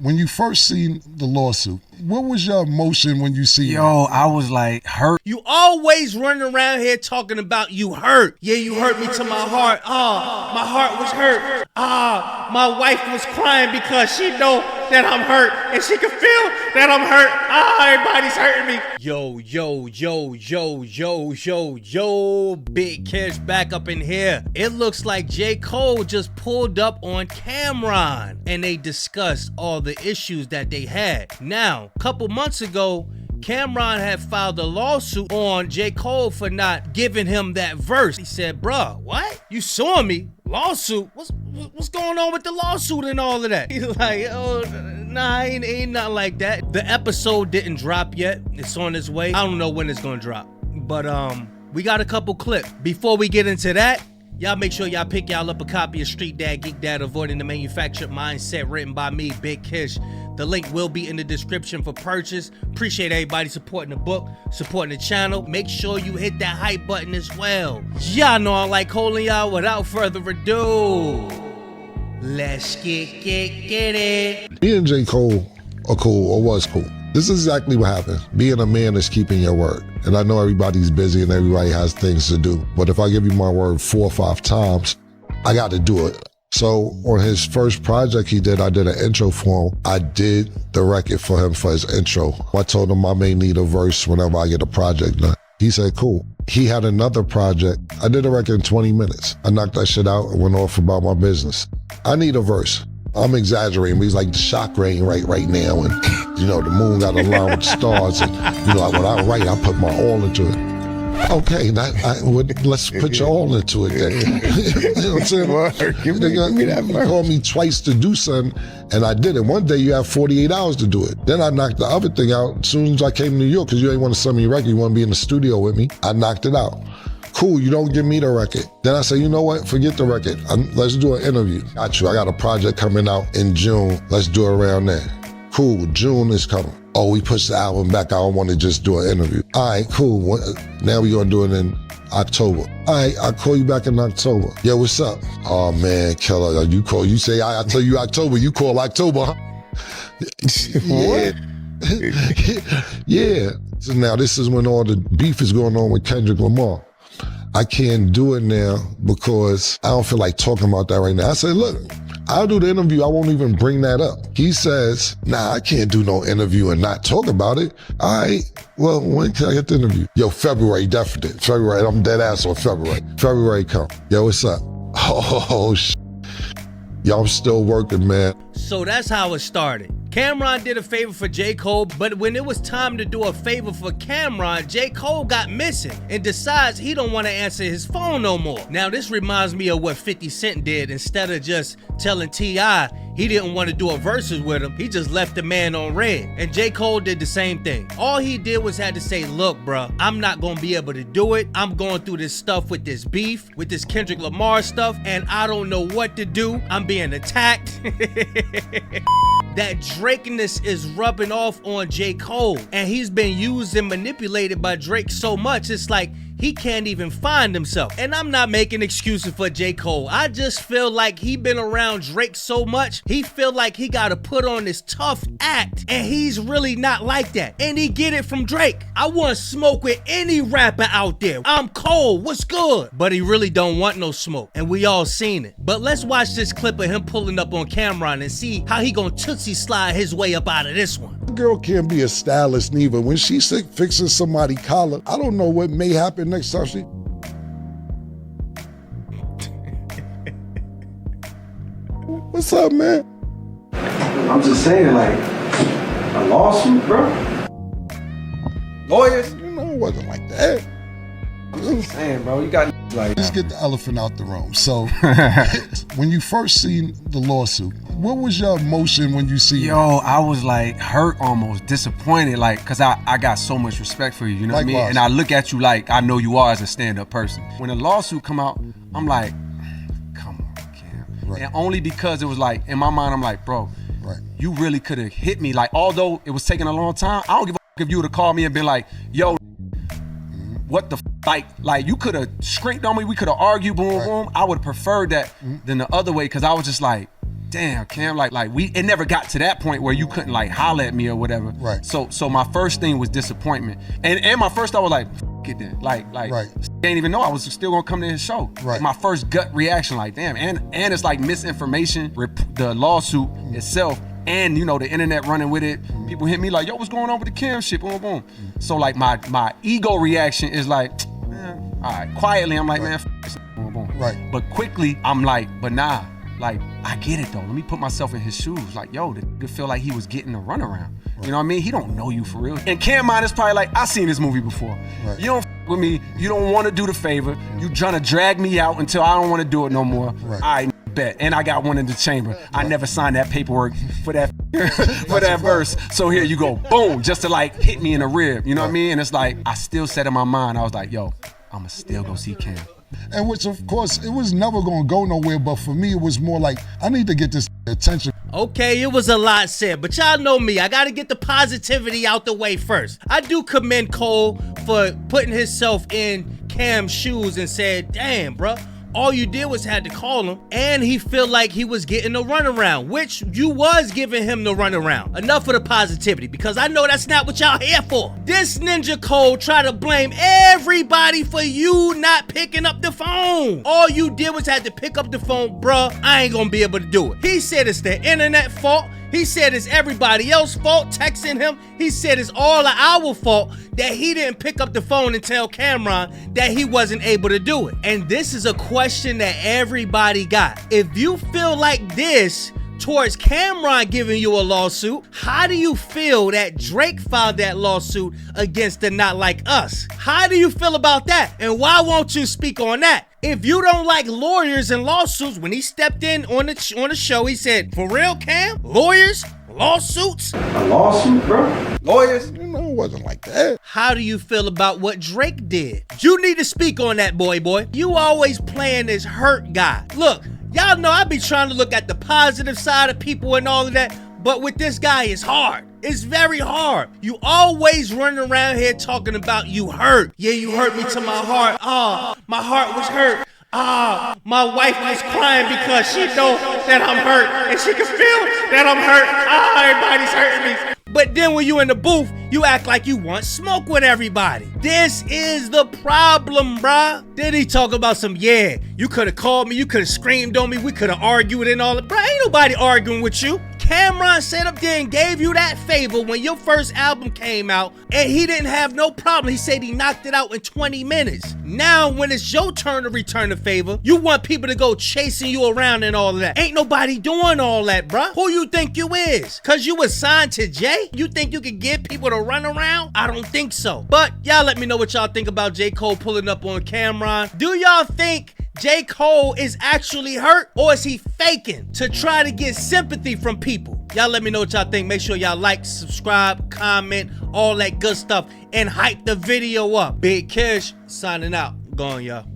When you first seen the lawsuit, what was your emotion when you see it? Yo, I was like hurt. You always running around here talking about you hurt. Yeah, you hurt me to my heart. My heart was hurt. My wife was crying because she know that I'm hurt and she can feel that I'm hurt. Everybody's hurting me. Yo, Big Kish back up in here. It looks like J. Cole just pulled up on Cameron and they discussed all the issues that they had. Now, a couple months ago, Cameron had filed a lawsuit on J. Cole for not giving him that verse. He said, bruh, what? You suing me? Lawsuit? What's going on with the lawsuit and all of that? He's like, oh, nah, ain't nothing like that. The episode didn't drop yet. It's on its way. I don't know when it's gonna drop. But we got a couple clips. Before we get into that, y'all make sure y'all pick y'all up a copy of Street Dad, Geek Dad, Avoiding the Manufactured Mindset, written by me, Big Kish. The link will be in the description for purchase. Appreciate everybody supporting the book, supporting the channel. Make sure you hit that hype button as well. Y'all know I like calling y'all. Without further ado, let's get it. Me and J. Cole are cool, or was cool. This is exactly what happened. Being a man is keeping your word. And I know everybody's busy and everybody has things to do. But if I give you my word 4 or 5 times, I got to do it. So on his first project he did, I did an intro for him. I did the record for him for his intro. I told him I may need a verse whenever I get a project done. He said, cool. He had another project. I did a record in 20 minutes. I knocked that shit out and went off about my business. I need a verse. I'm exaggerating, but he's like the shock rain right now. And, you know, the moon got aligned with the stars. And, you know, when I write, I put my all into it. Okay, let's put your all into it then. You know what I'm saying? Give me that You verse. called me twice to do something, and I did it. One day you have 48 hours to do it. Then I knocked the other thing out as soon as I came to New York, because you ain't want to send me a record, you want to be in the studio with me. I knocked it out. Cool, you don't give me the record. Then I say, you know what, forget the record. Let's do an interview. Got you, I got a project coming out in June. Let's do it around there. Cool, June is coming. Oh, we pushed the album back. I don't want to just do an interview. All right, cool. Now we're going to do it in October. All right, I'll call you back in October. Yeah, what's up? Oh, man, killer. You say, I tell you October. You call October, huh? What? Yeah. So now this is when all the beef is going on with Kendrick Lamar. I can't do it now because I don't feel like talking about that right now. I said, look, I'll do the interview. I won't even bring that up. He says, nah, I can't do no interview and not talk about it. All right, well, when can I get the interview? Yo, February, definitely. February, I'm dead ass on February. February come. Yo, what's up? Oh, Yo, I'm still working, man. So that's how it started. Cameron did a favor for J. Cole, but when it was time to do a favor for Cameron, J. Cole got missing and decides he don't want to answer his phone no more. Now this reminds me of what 50 Cent did. Instead of just telling T.I. he didn't want to do a verses with him, he just left the man on red. And J. Cole did the same thing. All he did was had to say, look, bruh, I'm not gonna be able to do it. I'm going through this stuff with this beef, with this Kendrick Lamar stuff, and I don't know what to do. I'm being attacked. That Drakeness is rubbing off on J. Cole, and he's been used and manipulated by Drake so much, it's like he can't even find himself. And I'm not making excuses for J. Cole. I just feel like he been around Drake so much, he feel like he gotta put on this tough act, and he's really not like that. And he get it from Drake. I want smoke with any rapper out there. I'm Cole, what's good? But he really don't want no smoke, and we all seen it. But let's watch this clip of him pulling up on Cameron and see how he gonna tootsie slide his way up out of this one. Girl can't be a stylist neither. When she's sick fixing somebody's collar, I don't know what may happen next time she... What's up, man? I'm just saying, like, a lawsuit, bro? Lawyers? You know, it wasn't like that. I'm just saying, bro, you got like... Let's get the elephant out the room. So, when you first seen the lawsuit, what was your emotion when you see it? Yo, I was like hurt almost, disappointed, like, cause I got so much respect for you, you know what I mean? Likewise. And I look at you like I know you are as a stand-up person. When the lawsuit come out, I'm like, come on, Cam. Right. And only because it was like, in my mind, I'm like, bro, Right. you really could have hit me. Like, although it was taking a long time, I don't give a f if you would have called me and been like, yo, what the f? Like you could have screamed on me, we could have argued, boom, Right. boom. I would have preferred that than the other way, cause I was just like, damn, Cam, like it never got to that point where you couldn't like holler at me or whatever. Right. So my first thing was disappointment. And my first thought was like, f it then. Like Right. didn't even know I was still gonna come to his show. Right. My first gut reaction, like, damn, and it's like misinformation, the lawsuit itself, and you know, the internet running with it. People hit me like, yo, what's going on with the Cam shit? Boom, boom. So like my ego reaction is like, man, all right. Quietly, I'm like, man, f this. Boom, boom. Right. But quickly, I'm like, but nah. Like, I get it though. Let me put myself in his shoes. Like, yo, the nigga feel like he was getting a runaround. You know what I mean? He don't know you for real. And Cam mind is probably like, I seen this movie before. Right. You don't f with me. You don't want to do the favor. You trying to drag me out until I don't want to do it no more. Right. I bet. And I got one in the chamber. Right. I never signed that paperwork for that for that verse. So here you go, boom, just to like hit me in the rib. You know what I mean? And it's like, I still said in my mind, I was like, yo, I'ma still go see Cam. And which, of course, it was never going to go nowhere, but for me, it was more like, I need to get this attention. Okay, it was a lot said, but y'all know me. I gotta get the positivity out the way first. I do commend Cole for putting himself in Cam's shoes and said, damn, bruh, all you did was had to call him, and he feel like he was getting the runaround, which you was giving him the runaround. Enough of the positivity, because I know that's not what y'all here for. This Ninja Cole try to blame everybody for you not picking up the phone. All you did was had to pick up the phone, bruh. I ain't gonna be able to do it. He said it's the internet fault. He said it's everybody else's fault texting him. He said it's all our fault that he didn't pick up the phone and tell Cameron that he wasn't able to do it. And this is a question that everybody got. If you feel like this towards Cameron giving you a lawsuit, how do you feel that Drake filed that lawsuit against the Not Like Us? How do you feel about that? And why won't you speak on that? If you don't like lawyers and lawsuits, when he stepped in on the show, he said, for real, Cam? Lawyers? Lawsuits? A lawsuit, bro? Lawyers? You know, it wasn't like that. How do you feel about what Drake did? You need to speak on that, boy. You always playing this hurt guy. Look, y'all know I be trying to look at the positive side of people and all of that, but with this guy, it's hard. It's very hard. You always running around here talking about you hurt. Yeah, you hurt me to my heart. My heart was hurt. My wife was crying because she know that I'm hurt and she can feel that I'm hurt. Everybody's hurting me. But then when you in the booth, you act like you want smoke with everybody. This is the problem, bruh. Then he talk about some, yeah, you could have called me, you could have screamed on me, we could have argued and all that. Bruh, ain't nobody arguing with you. Cameron sat up there and gave you that favor when your first album came out, and he didn't have no problem. He said he knocked it out in 20 minutes. Now, when it's your turn to return the favor, you want people to go chasing you around and all of that. Ain't nobody doing all that, bruh. Who you think you is? Cause you was signed to Jay? You think you can get people to run around? I don't think so. But y'all let me know what y'all think about J. Cole pulling up on Cameron. Do y'all think J. Cole is actually hurt, or is he faking to try to get sympathy from people? Y'all let me know what y'all think. Make sure y'all like, subscribe, comment, all that good stuff, and hype the video up. Big Kish signing out. Gone, y'all.